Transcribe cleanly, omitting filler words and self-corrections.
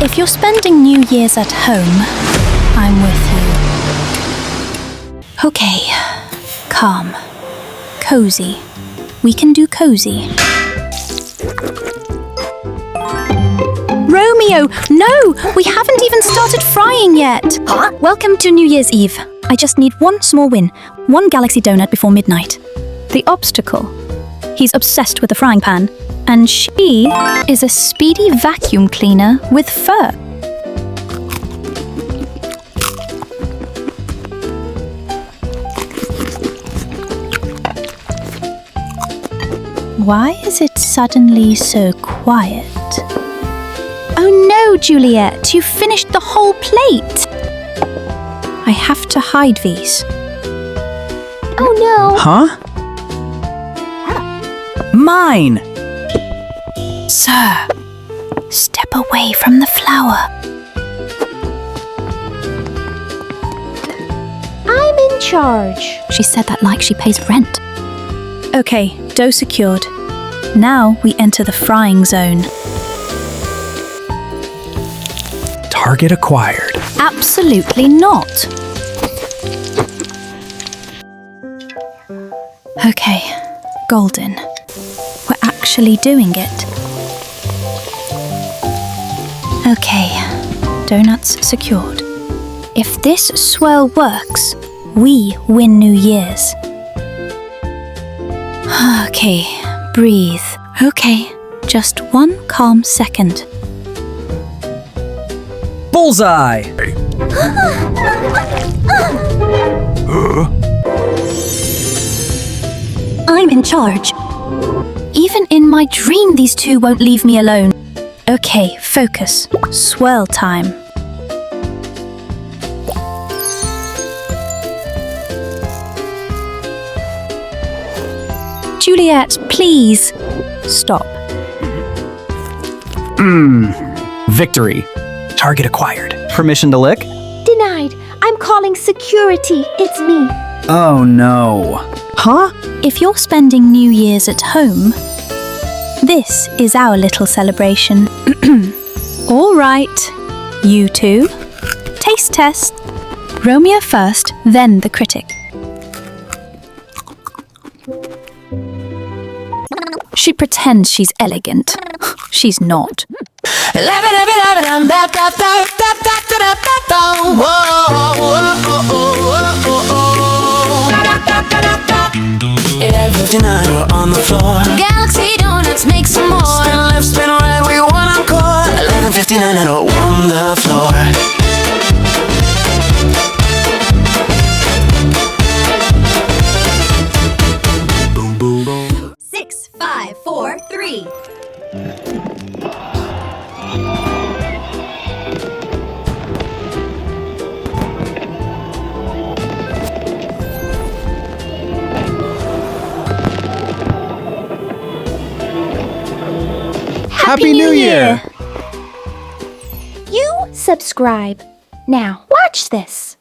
If you're spending New Year's at home, I'm with you. Okay, calm, cozy. We can do cozy. Romeo, no! We haven't even started frying yet! Huh? Welcome to New Year's Eve. I just need one small win, one galaxy donut before midnight. The obstacle. He's obsessed with the frying pan, and she is a speedy vacuum cleaner with fur. Why is it suddenly so quiet? Oh no, Juliet, you finished the whole plate! I have to hide these. Oh no! Huh? Mine! Sir, step away from the flour. I'm in charge. She said that like she pays rent. Okay, dough secured. Now we enter the frying zone. Target acquired. Absolutely not. Okay, golden. We're actually doing it. Okay, donuts secured. If this swirl works, we win New Year's. Okay, breathe. Okay, just one calm second. Bullseye! I'm in charge. Even in my dream, these two won't leave me alone. Okay, focus. Swirl time. Juliet, please. Stop. Victory. Target acquired. Permission to lick? Denied. I'm calling security. It's me. Oh no. Huh? If you're spending New Year's at home, this is our little celebration. All right, you two. Taste test. Romeo first, then the critic. She pretends she's elegant. She's not. We're on the floor. Galaxy donuts, make some more. Spin left, spin right, we want encore. 11:59 and on the floor. Boom, boom, boom. 6, 5, 4, 3. Happy New Year! You subscribe. Now, watch this.